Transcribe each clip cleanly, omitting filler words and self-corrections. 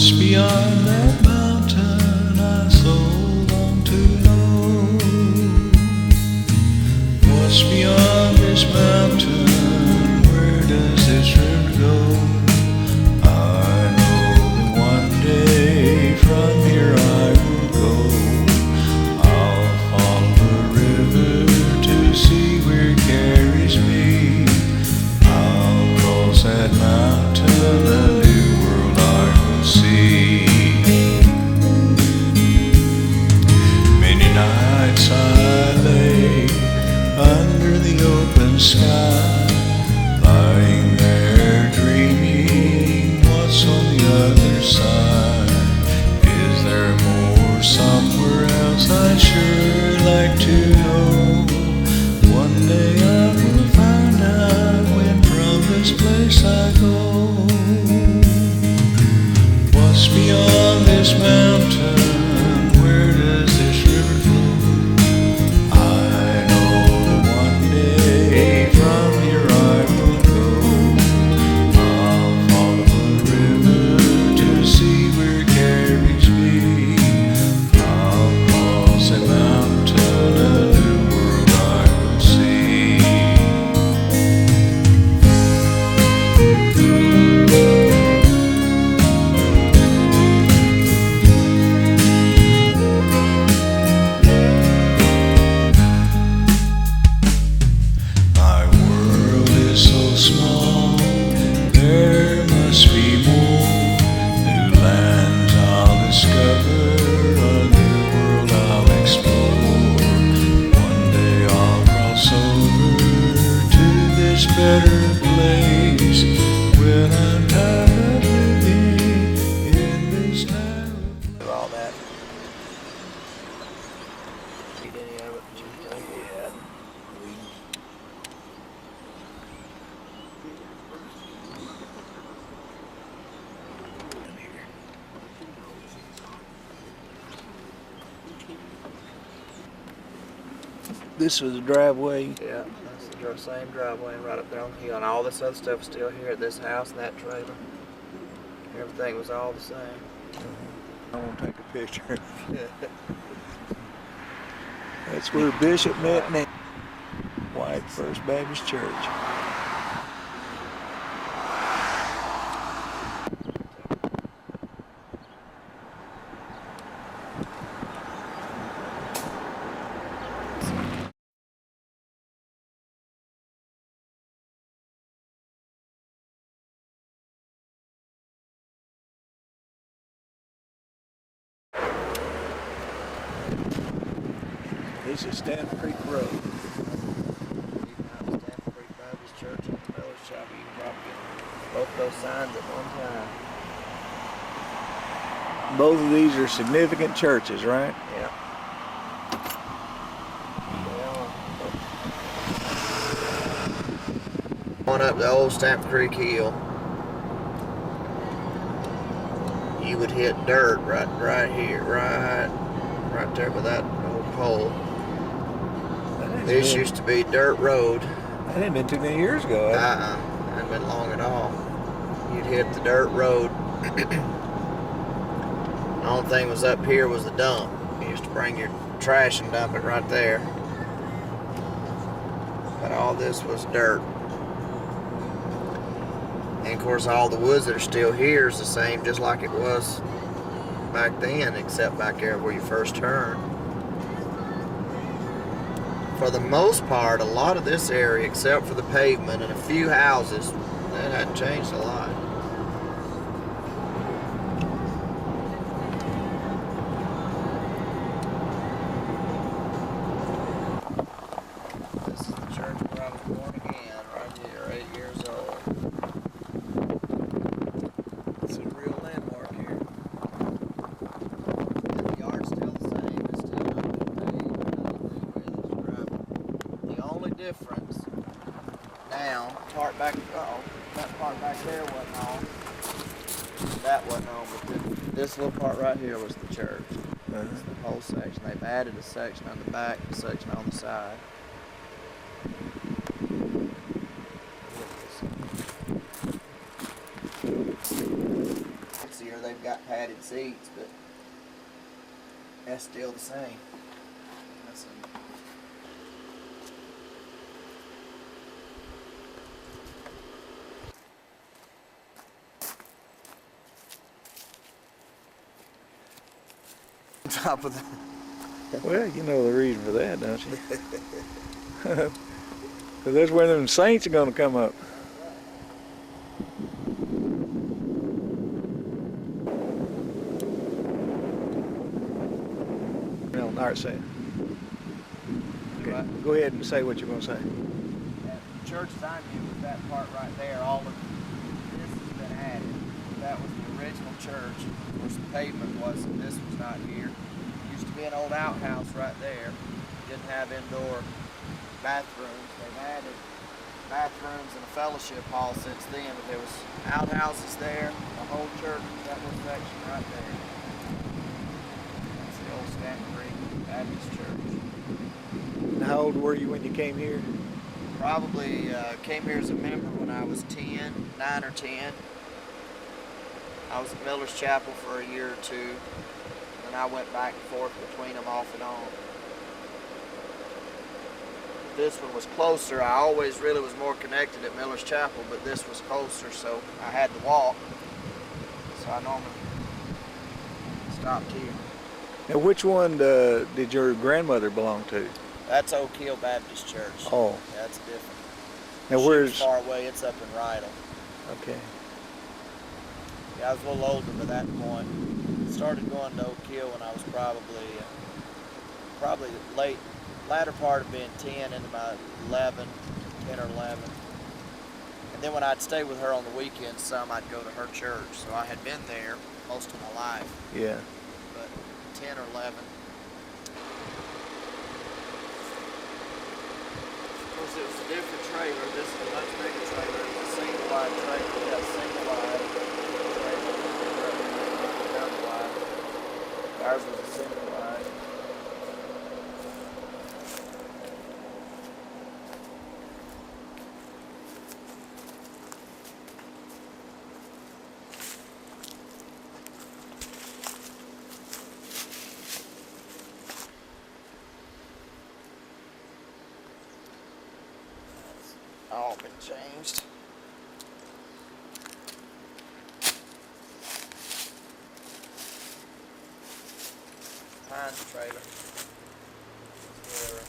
What's beyond that mountain I so long to know? What's beyond this mountain? Where does this road go? I know that one day from here I will go. I'll follow the river to see where it carries me. I'll cross that mountain, a new world I will see. Many nights I lay under the open sky, lying there dreaming what's on the other side. Is there more somewhere else? I'd sure like to know. One day I will find out when from this place I go. What's beyond this mountain? Where does this river flow? I know that one day from here I will go. I'll follow the river to see where it carries me. I'll cross a mountain, a new world I will see. My world is so small, there must be more. New lands I'll discover, a new world I'll explore. One day I'll cross over to this better place, when I'm tired of living in this narrow place. Do all that. Eat any of it, but you can. Yeah. This was the driveway. Yeah, that's the same driveway right up there on the hill, and all this other stuff is still here at this house and that trailer. Everything was all the same. I want to take a picture. That's where Bishop met Nancy. White First Baptist Church. This is Stamp Creek Road. Even Stanford Creek Baptist Church and the Miller's Shop, you can probably get both those signs at one time. Both of these are significant churches, right? Yeah. Going up the old Stanford Creek Hill, you would hit dirt right here, right there by that old pole. This used to be dirt road. That hadn't been too many years ago. Hadn't been long at all. You'd hit the dirt road. The only thing was up here was the dump. You used to bring your trash and dump it right there. But all this was dirt. And of course all the woods that are still here is the same just like it was back then, except back there where you first turned. For the most part, a lot of this area, except for the pavement and a few houses, that hadn't changed a lot. This is the church where I was born again, right here, 8 years old. It's a real landmark here. The yard's still the same, it's still not been paved or anything with this gravel. The only difference now, that part back there wasn't on. That wasn't on, but this little part right here was the church. It's the whole section. They've added a section on the back, a section on the side. year they've got padded seats, but that's still the same. That's on top of that. Well, you know the reason for that, don't you? Because that's where them saints are going to come up. No, not say. Okay, Right. go ahead and say what you're going to say. At the churches I'm in, with that part right there, all of this has been added. That was the original church. Of course, the pavement wasn't. This was not here. Used to be an old outhouse right there. Didn't have indoor bathrooms. They've added bathrooms and a fellowship hall since then, but there was outhouses there. The whole church was that little section right there. That's the old Stanton Creek Baptist Church. And how old were you when you came here? Probably came here as a member when I was 10, 9 or 10. I was at Miller's Chapel for a year or two, and I went back and forth between them off and on. This one was closer. I always really was more connected at Miller's Chapel, but this was closer, so I had to walk. So I normally stopped here. Now, which one did your grandmother belong to? That's Oak Hill Baptist Church. Oh. That's different. Now, She where's... was far away. It's up in Rydell. Okay. Yeah, I was a little older by that point. Started going to Oak Hill when I was probably latter part of being 10 into my 10 or 11. And then when I'd stay with her on the weekends some, I'd go to her church. So I had been there most of my life. Yeah. But 10 or 11. Of course, it was a different trailer. This is a much bigger trailer. It was a single wide trailer. We got a single wide trailer. Double wide. Ours was a single wide. All been changed. Behind the trailer. Where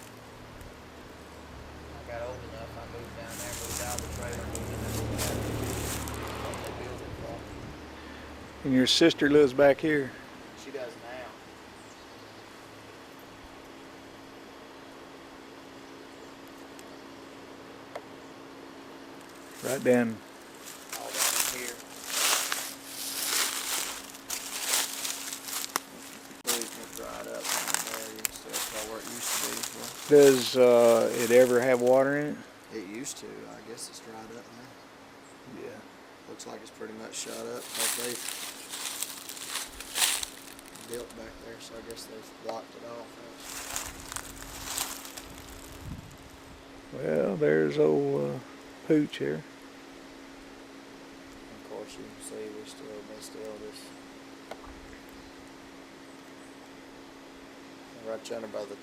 I got old enough, I moved down there, moved out of the trailer, moved in there. What they built it for. And your sister lives back here? She does now. Right down. All down here. It dried up down there. You can still tell where it used to be. Does it ever have water in it? It used to. I guess it's dried up now. Yeah. Looks like it's pretty much shut up because they've built back there, so I guess they've blocked it off. Well, there's old Pooch here. Of course, you can see they still this. Right yonder by the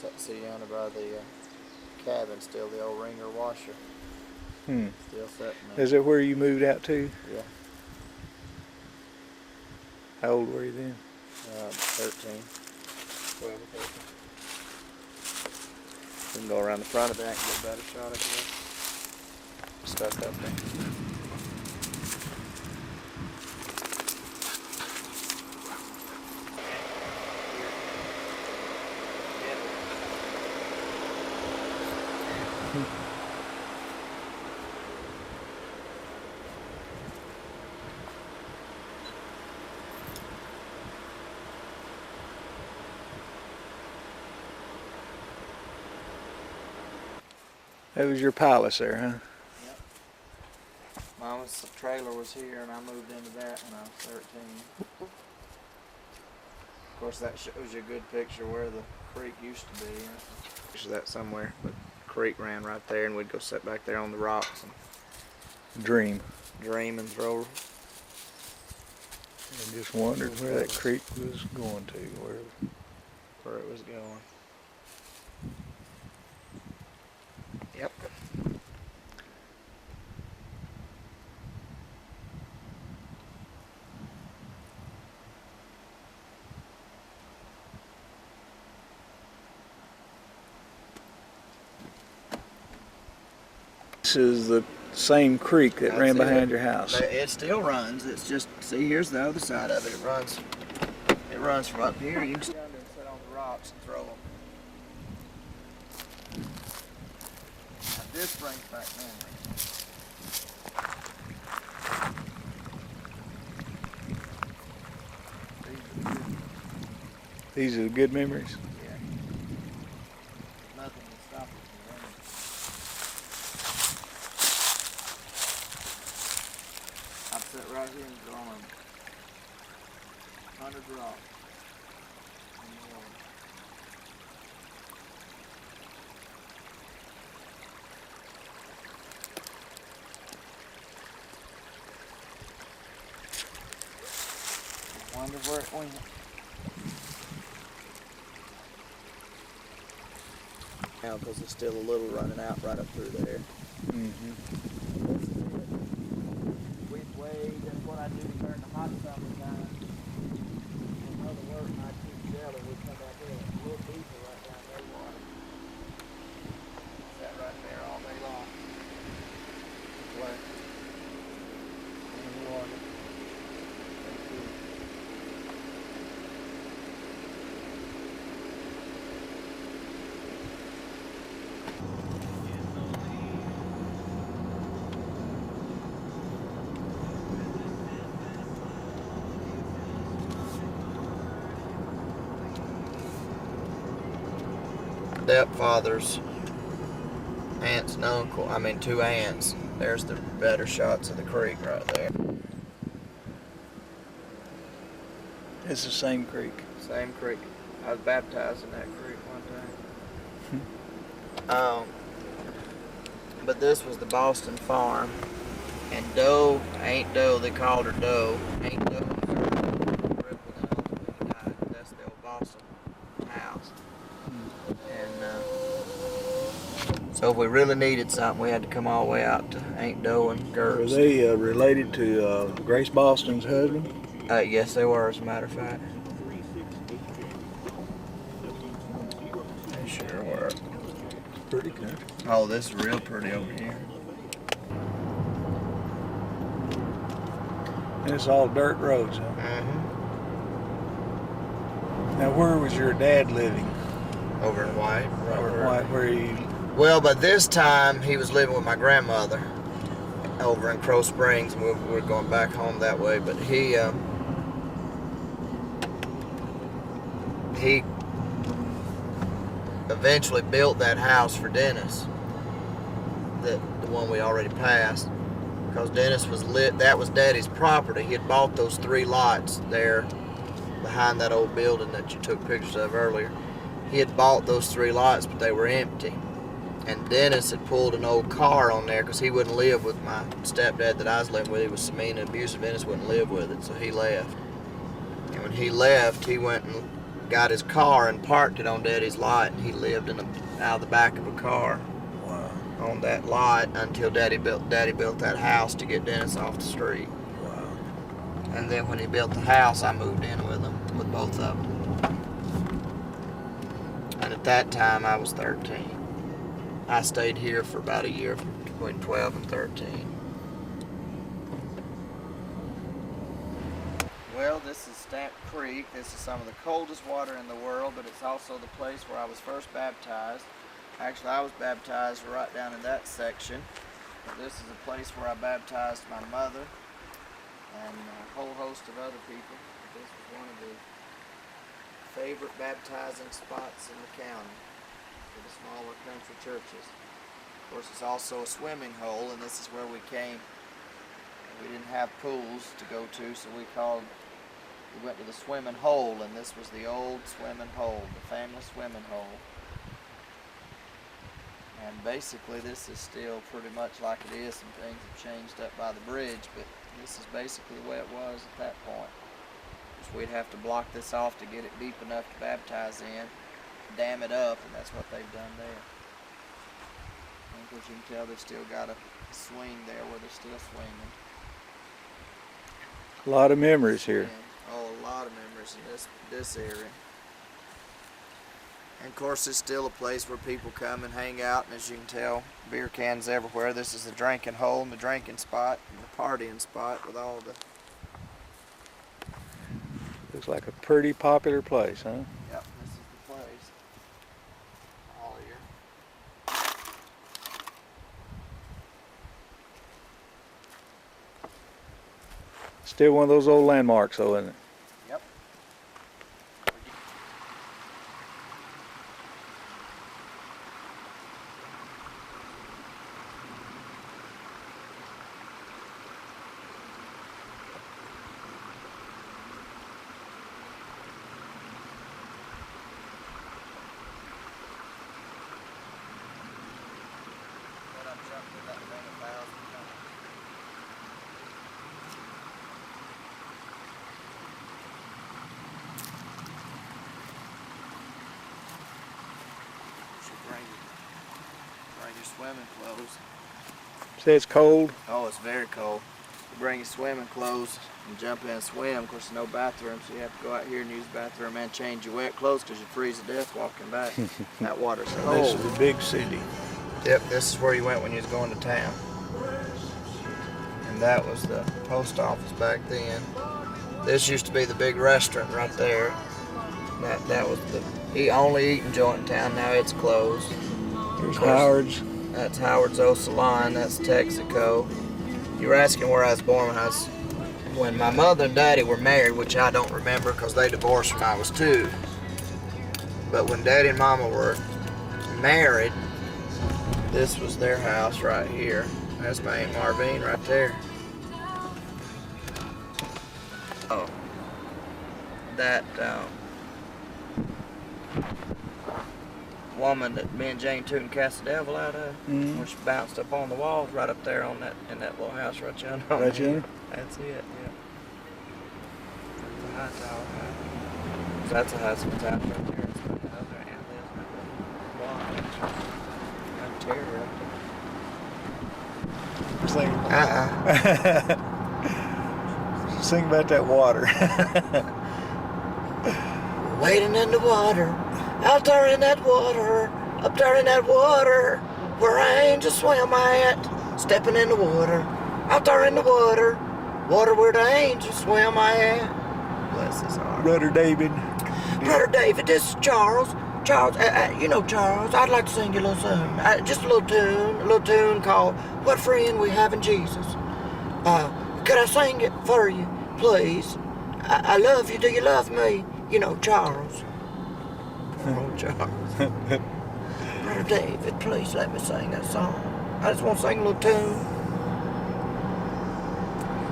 cabin, still the old ringer washer. Still sitting there. Is that where you moved out to? Yeah. How old were you then? 13. 12 or 13. We can go around the front of that and get a better shot at this. Stuck up there. That was your palace there, huh? Yep. Mama's trailer was here, and I moved into that when I was 13. Of course, that shows you a good picture where the creek used to be. Picture that somewhere, but the creek ran right there, and we'd go sit back there on the rocks and Dream. and throw I just wondered where that creek was going to, where it was going. Yep. This is the same creek that ran That's behind it. your house. It still runs. It's just, see, here's the other side of it. It runs from up here. You can stand there and sit on the rocks and throw them. Now, this brings back memories. These are good memories. Yeah. Nothing can stop it from running. I've sat right here and drawn 100 rocks. And more. I wonder where it went. Now, because there's still a little running out right up through there. We'd wade, that's what I do during the hot summertime. When other work and I keep shelling, we'd come out here a little deeper right down there water. Sat right there all day long. Play. In the water. Thank you. Stepfather's aunts and uncle, two aunts. There's the better shots of the creek right there. It's the same creek. Same creek. I was baptized in that creek one time. But this was the Boston farm. And Doe, Aunt Doe, they called her Doe. Aunt Doe died. That's the old Boston house. So if we really needed something, we had to come all the way out to Aunt Doe and Were Gert's. they related to Grace Boston's husband? Yes, they were, as a matter of fact. They sure were. Pretty good. Oh, this is real pretty over here. And it's all dirt roads, huh? Mm-hmm. Now, where was your dad living? Over in White. Where he... Well, by this time, he was living with my grandmother over in Crow Springs, and we're going back home that way. But he eventually built that house for Dennis, the one we already passed, because Dennis was that was Daddy's property. He had bought those 3 lots there behind that old building that you took pictures of earlier. He had bought those 3 lots, but they were empty. And Dennis had pulled an old car on there because he wouldn't live with my stepdad that I was living with. He was so mean and abusive. Dennis wouldn't live with it, so he left. And when he left, he went and got his car and parked it on Daddy's lot, and he lived out of the back of a car. Wow. On that lot until Daddy built that house to get Dennis off the street. Wow. And then when he built the house, I moved in with him, with both of them. And at that time, I was 13. I stayed here for about a year, between 12 and 13. Well, this is Stamp Creek. This is some of the coldest water in the world, but it's also the place where I was first baptized. Actually, I was baptized right down in that section. This is a place where I baptized my mother and a whole host of other people. This was one of the favorite baptizing spots in the county for the smaller country churches. Of course, it's also a swimming hole, and this is where we came. We didn't have pools to go to, so we went to the swimming hole, and this was the old swimming hole, the family swimming hole. And basically this is still pretty much like it is. Some things have changed up by the bridge, but this is basically the way it was at that point. we'd have to block this off to get it deep enough to baptize in, dam it up, and that's what they've done there. And of course, you can tell they've still got a swing there where they're still swinging. A lot of memories here. And, oh, a lot of memories in this area. And of course, it's still a place where people come and hang out, and as you can tell, beer cans everywhere. This is the drinking hole and the drinking spot and the partying spot with all the... Looks like a pretty popular place, huh? Yep, this is the place. All year. Still one of those old landmarks, though, isn't it? Yep. But I've jumped in that thing 1,000 times. Bring your swimming clothes. Say it's cold. Oh, it's very cold. You bring your swimming clothes and jump in and swim. Of course, no bathroom, so you have to go out here and use the bathroom and change your wet clothes because you freeze to death walking back. That water's cold. This is a big city. Yep, this is where you went when you was going to town. And that was the post office back then. This used to be the big restaurant right there. That was the only eating joint in town. Now it's closed. Here's Howard's. That's Howard's old salon. That's Texaco. You were asking where I was born when my mother and daddy were married, which I don't remember because they divorced when I was 2. But when daddy and mama were married, this was their house right here. That's my Aunt Marvine right there. Oh, that woman that me and Jane Tootin cast the devil out of, where she bounced up on the walls right up there on in that little house right yonder. Right yonder? That's it, yeah. That's a high tower house. So that's a husband's house right there. That's my other aunt lives in that block. Got a terrier up Sing. Sing about that water. Wading in the water, out there in that water, up there in that water, where angels swim at, stepping in the water, out there in the water, water where the angels swim at. Bless his heart. Brother David. Brother David, this is Charles. Charles, you know Charles, I'd like to sing you a little song. Just a little tune called What Friend We Have in Jesus. Could I sing it for you, please? I love you, do you love me? You know, Charles. Oh, Charles. Brother David, please let me sing that song. I just want to sing a little tune.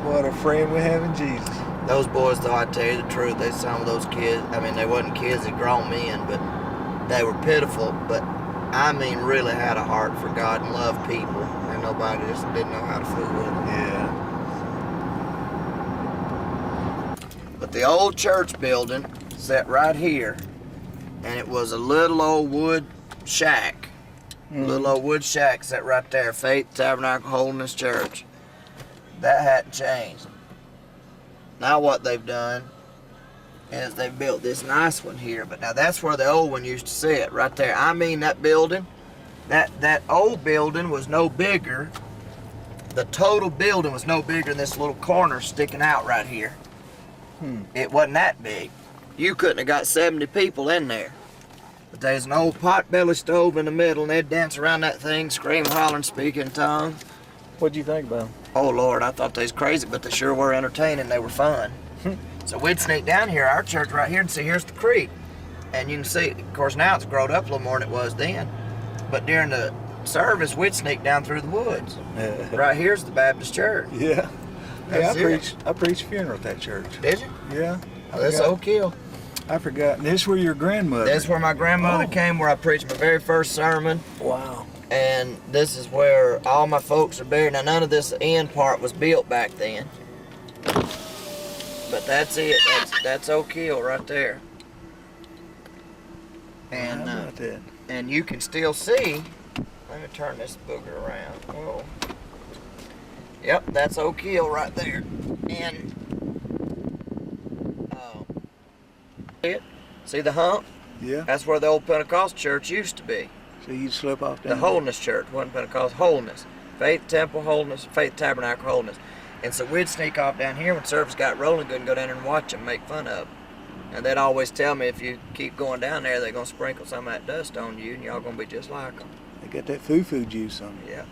What a friend we have in Jesus. Those boys, though, I tell you the truth, some of those kids, I mean, they wasn't kids, they grown men, but they were pitiful, but I mean, really had a heart for God and loved people, and nobody just didn't know how to fool with them. Yeah. But the old church building sat right here, and it was a little old wood shack. Little old wood shack sat right there. Faith Tabernacle Holiness Church. That hadn't changed. Now what they've done is they've built this nice one here. But now that's where the old one used to sit, right there. I mean, that building, that old building was no bigger. The total building was no bigger than this little corner sticking out right here. It wasn't that big. You couldn't have got 70 people in there. But there's an old potbelly stove in the middle, and they'd dance around that thing, scream, hollering, speak in tongues. What'd you think about them? Oh, Lord, I thought they was crazy, but they sure were entertaining. They were fun. So we'd sneak down here, our church right here, and see, here's the creek. And you can see, of course, now it's grown up a little more than it was then. But during the service, we'd sneak down through the woods. Right here's the Baptist church. Yeah. Hey, That's I preached funeral at that church. Did you? Yeah. Oh, that's Oak Hill. I forgot. This is where your grandmother. That's where my grandmother came, where I preached my very first sermon. Wow. And this is where all my folks are buried. Now, none of this end part was built back then. But that's it. That's Oak Hill right there. And How about that? and you can still see. Let me turn this booger around. Oh. Yep, that's Oak Hill right there. And see the hump? Yeah. That's where the old Pentecostal church used to be. So you'd slip off The down Holiness Church, wasn't Pentecostal, Holiness. Faith Temple Holiness, Faith Tabernacle Holiness. And so we'd sneak off down here when service got rolling good and go down there and watch them, make fun of them. And they'd always tell me if you keep going down there, they're going to sprinkle some of that dust on you and y'all going to be just like them. They got that foo-foo juice on it. Yeah.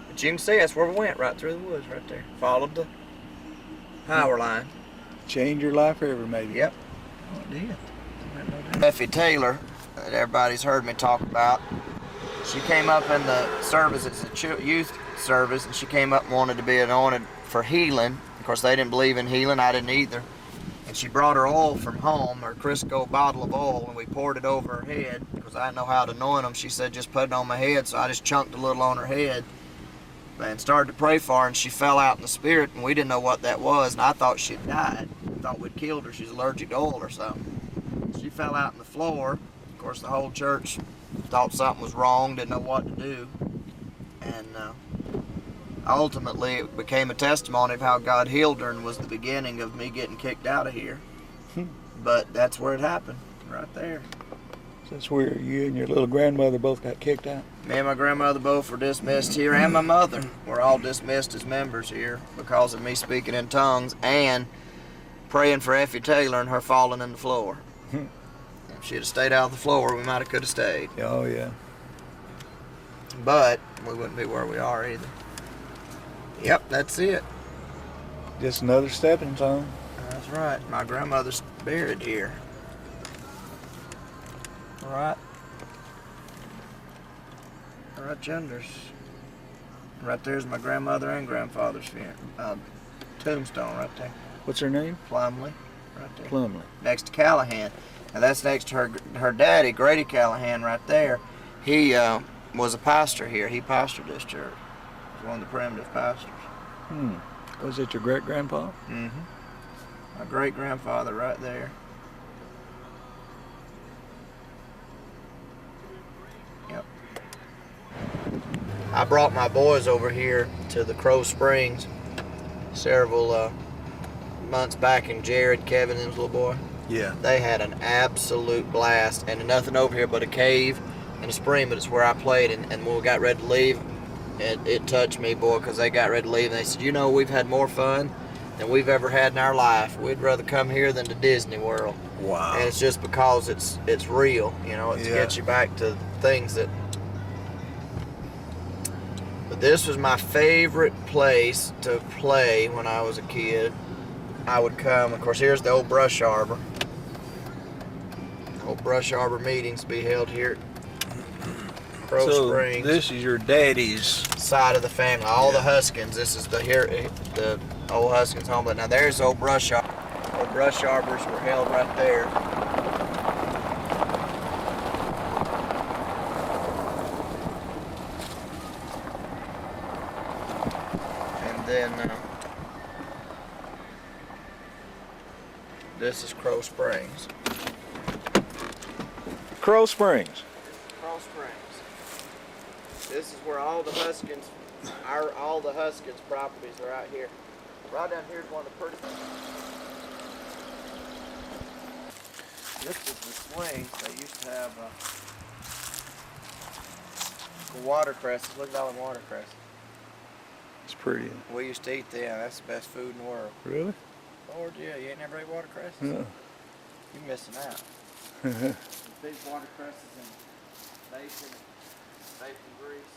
But you can see that's where we went, right through the woods right there. Followed the power line. Change your life forever, maybe. Yep. Oh, it did. Effie Taylor, that everybody's heard me talk about, she came up in the service, it's a youth service, and she came up and wanted to be anointed for healing. Of course, they didn't believe in healing, I didn't either. And she brought her oil from home, her Crisco bottle of oil, and we poured it over her head, because I didn't know how to anoint them. She said, just put it on my head, so I just chunked a little on her head and started to pray for her, and she fell out in the spirit, and we didn't know what that was, and I thought she'd died. I thought we'd killed her. She's allergic to oil or something. She fell out on the floor. Of course, the whole church thought something was wrong, didn't know what to do. And ultimately, it became a testimony of how God healed her and was the beginning of me getting kicked out of here. But that's where it happened, right there. So that's where you and your little grandmother both got kicked out? Me and my grandmother both were dismissed here, and my mother were all dismissed as members here because of me speaking in tongues and praying for Effie Taylor and her falling in the floor. If she'd have stayed out of the floor, we might have could have stayed. Oh, yeah. But we wouldn't be where we are either. Yep, that's it. Just another stepping stone. That's right. My grandmother's buried here. Right yonder. Right there's my grandmother and grandfather's tombstone right there. What's her name? Plumley. Right there. Plumley. Next to Callahan. And that's next to her daddy, Grady Callahan, right there. He was a pastor here. He pastored this church. He was one of the primitive pastors. Was it your great-grandpa? Mm-hmm. My great-grandfather right there. Yep. I brought my boys over here to the Crow Springs several months back, and Jared, Kevin, and his little boy. Yeah. They had an absolute blast, and nothing over here but a cave and a spring, but it's where I played, and when we got ready to leave, it touched me, boy, because they got ready to leave, and they said, you know, we've had more fun than we've ever had in our life. We'd rather come here than to Disney World. Wow. And it's just because it's real, you know, it gets you back to things that... But this was my favorite place to play when I was a kid. I would come, of course, here's the old brush arbor. Old brush arbor meetings be held here at Crow Springs. This is your daddy's Side of the family, all the Huskins. This is the old Huskins home. But now there's old brush arbor. Old brush arbors were held right there. And then this is Crow Springs. Crow Springs. Crow Springs. This is where all the Huskins, all the Huskins properties are out here. Right down here is one of the pretty. This is the swing. They used to have watercresses. Look at all them watercresses. It's pretty. We used to eat them. That's the best food in the world. Really? Lord, yeah. You ain't never ate watercresses? No. You're missing out. Big watercresses and bacon grease.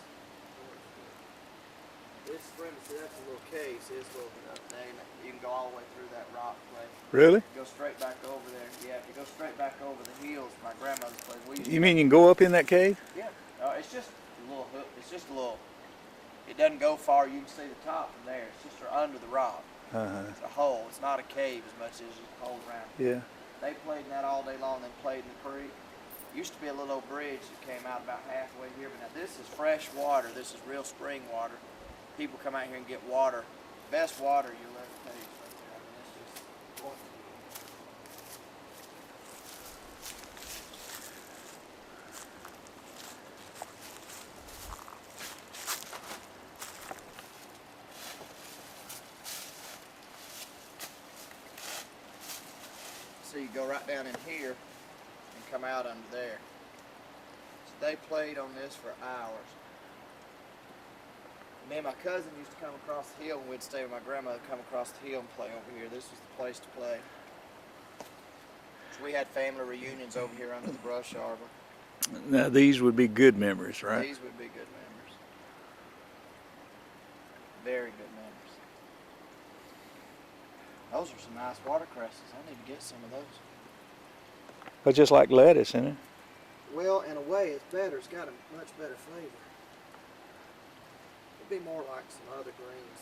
This spring, see, that's a little cave. See, it's a little bit up there. You can go all the way through that rock place. Really? Go straight back over there. Yeah, if you go straight back over the hills, my grandmother's place. You mean you can go up in that cave? Yeah. It's just a little hook. It's just a little. It doesn't go far. You can see the top from there. It's just under the rock. It's a hole. It's not a cave as much as just a hole around. Yeah. They played in that all day long. They played in the creek. Used to be a little old bridge that came out about halfway here, but now this is fresh water. This is real spring water. People come out here and get water. Best water you'll ever taste right there. I mean, it's just going So you go right down in here and come out under there. So they played on this for hours. Me and my cousin used to come across the hill when we'd stay with my grandmother, come across the hill and play over here. This was the place to play. So we had family reunions over here under the brush arbor. Now these would be good memories, right? These would be good memories. Very good memories. Those are some nice watercresses. I need to get some of those. But just like lettuce, isn't it? Well, in a way, it's better. It's got a much better flavor. It'd be more like some other greens.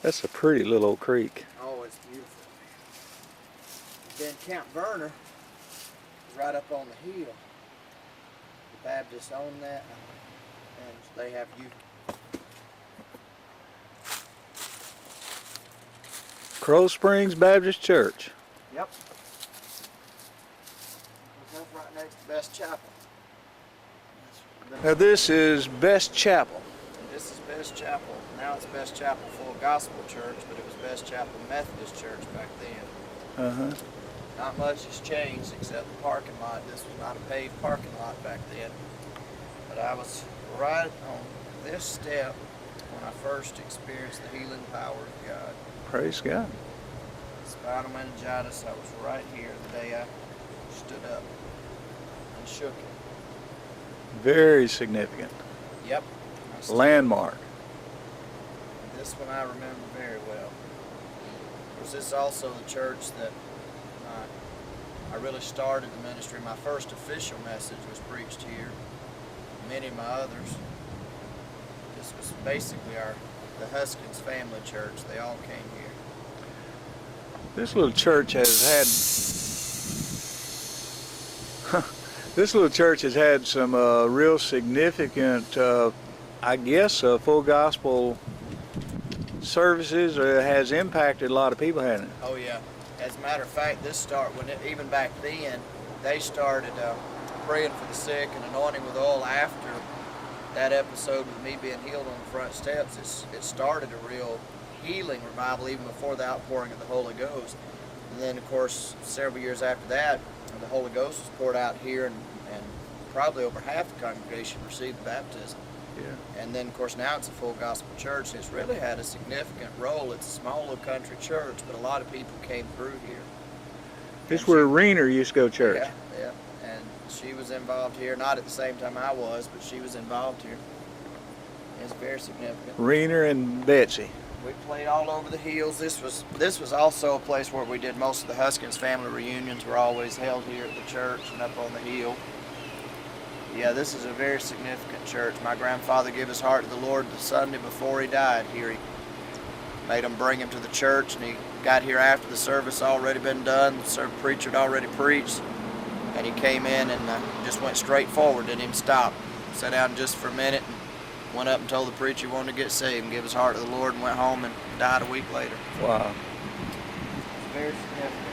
That's a pretty little old creek. Oh, it's beautiful. Then Camp Verner is right up on the hill. The Baptists own that, and they have youth. Crow Springs Baptist Church. Yep. That's right next to Best Chapel. Now this is Best Chapel. This is Best Chapel. Now it's Best Chapel Full Gospel Church, but it was Best Chapel Methodist Church back then. Uh-huh. Not much has changed except the parking lot. This was not a paved parking lot back then. But I was right on this step when I first experienced the healing power of God. Praise God. Spinal meningitis, I was right here the day I stood up and shook it. Very significant. Yep. Landmark. This one I remember very well. Was this also the church that I really started the ministry? My first official message was preached here. Many of my others. This was basically the Huskins family church. They all came here. This little church has had this little church has had some real significant, I guess, full gospel services, or it has impacted a lot of people, hasn't it? Oh yeah. As a matter of fact, even back then, they started praying for the sick and anointing with oil after that episode with me being healed on the front steps. It started a real healing revival even before the outpouring of the Holy Ghost. And then, of course, several years after that, the Holy Ghost was poured out here, and probably over half the congregation received the baptism. Yeah. And then, of course, now it's a full gospel church. It's really had a significant role. It's a small little country church, but a lot of people came through here. This is where Reener used to go to church. Yeah, yeah. And she was involved here, not at the same time I was, but she was involved here. It's very significant. Reener and Betsy. We played all over the hills. This was also a place where we did most of the Huskins family reunions. Were always held here at the church and up on the hill. Yeah, this is a very significant church. My grandfather gave his heart to the Lord the Sunday before he died here. He made him bring him to the church, and he got here after the service already been done. The preacher had already preached, and he came in and just went straight forward, didn't even stop. Sat down just for a minute and went up and told the preacher he wanted to get saved and give his heart to the Lord, and went home and died a week later. Wow. It's very significant.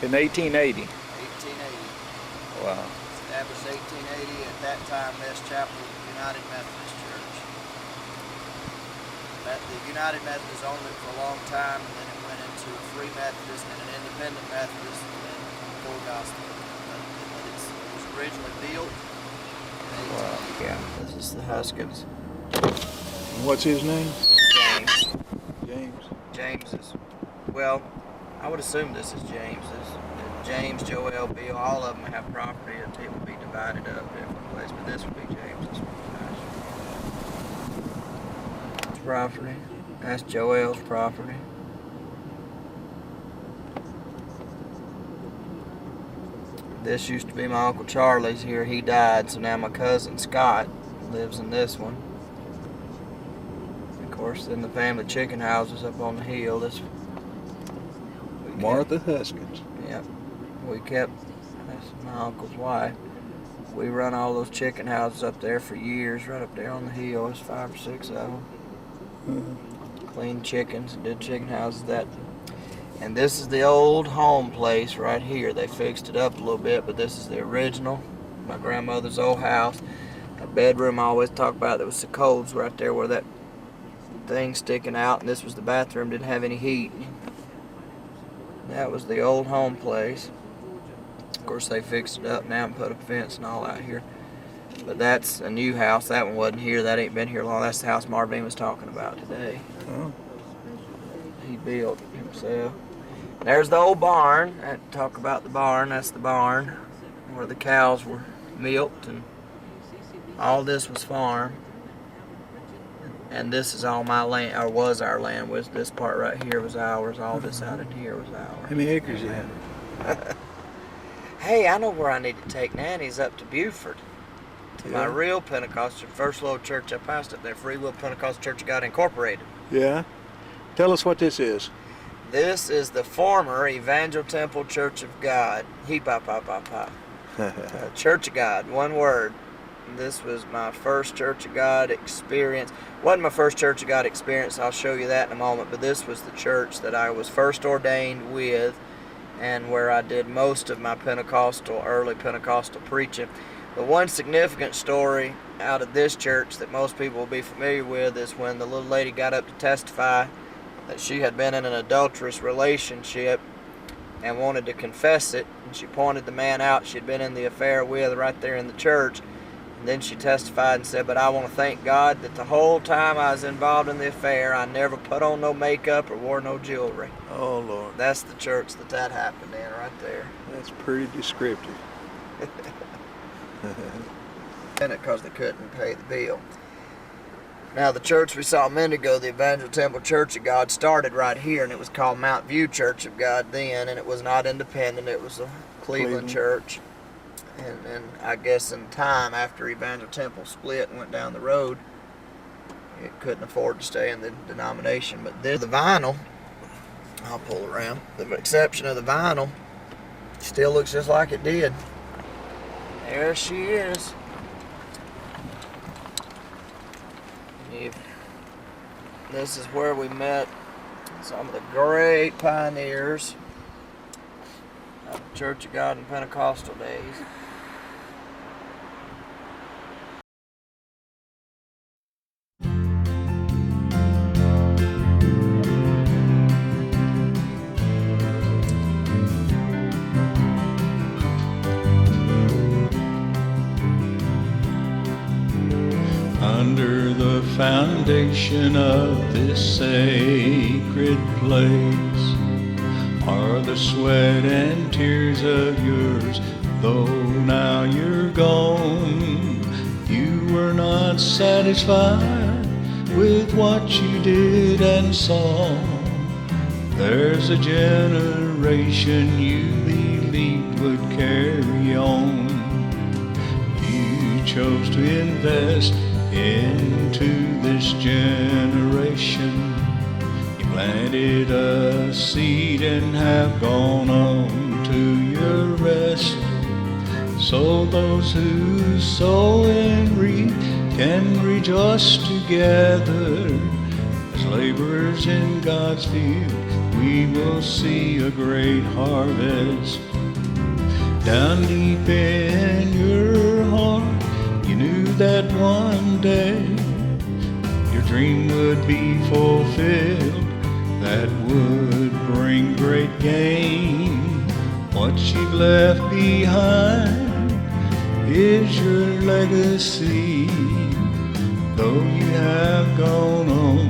In 1880. 1880. Wow. Established 1880. At that time, Best Chapel United Methodist Church. The United Methodist owned it for a long time, and then it went into a Free Methodist and an Independent Methodist, and then Full Gospel. But it was originally built in 1880. Wow. Yeah. This is the Huskins. What's his name? James. James. James is, well, I would assume this is James. James, Joel, Bill, all of them have property until it will be divided up in different places, but this would be James's property. That's Joel's property. This used to be my Uncle Charlie's here. He died, so now my cousin Scott lives in this one. Of course, then the family chicken houses up on the hill. Martha Huskins. Yep. We kept, that's my uncle's wife. We run all those chicken houses up there for years, right up there on the hill. There's 5 or 6 of them. Cleaned chickens and did chicken houses. And this is the old home place right here. They fixed it up a little bit, but this is the original. My grandmother's old house. A bedroom I always talk about, there was the codes right there where that thing sticking out, and this was the bathroom, didn't have any heat. That was the old home place. Of course they fixed it up now and put a fence and all out here. But that's a new house. That one wasn't here. That ain't been here long. That's the house Marvin was talking about today. Oh. He built himself. There's the old barn. I had to talk about the barn. That's the barn where the cows were milked, and all this was farm. And this is all my land, or was our land. Was this part right here was ours. All this out in here was ours. How many acres you have? Hey, I know where I need to take Nanny's, up to Buford. To my real Pentecostal, first little church I passed up there, Free Will Pentecostal Church of God Incorporated. Yeah. Tell us what this is. This is the former Evangel Temple Church of God. Church of God, one word. This was my first Church of God experience. Wasn't my first Church of God experience, I'll show you that in a moment, but this was the church that I was first ordained with and where I did most of my early Pentecostal preaching. The one significant story out of this church that most people will be familiar with is when the little lady got up to testify that she had been in an adulterous relationship and wanted to confess it, and she pointed the man out she had been in the affair with right there in the church. And then she testified and said, but I want to thank God that the whole time I was involved in the affair, I never put on no makeup or wore no jewelry. Oh, Lord. That's the church that happened in right there. That's pretty descriptive. Because they couldn't pay the bill. Now, the church we saw a minute ago, the Evangel Temple Church of God, started right here, and it was called Mount View Church of God then, and it was not independent. It was a Cleveland church. And I guess in time, after Evangel Temple split and went down the road, it couldn't afford to stay in the denomination. But the vinyl, I'll pull around, the exception of the vinyl, still looks just like it did. There she is. This is where we met some of the great pioneers of the Church of God in Pentecostal days. Under the foundation of this sacred place are the sweat and tears of yours, though now you're gone. You were not satisfied with what you did and saw. There's a generation you believed would carry on. You chose to invest into this generation. You planted a seed and have gone on to your rest. So those who sow and reap can rejoice together. As laborers in God's field, we will see a great harvest. Down deep in your heart, you knew that one day your dream would be fulfilled, that would bring great gain. What you've left behind is your legacy. Though you have gone on,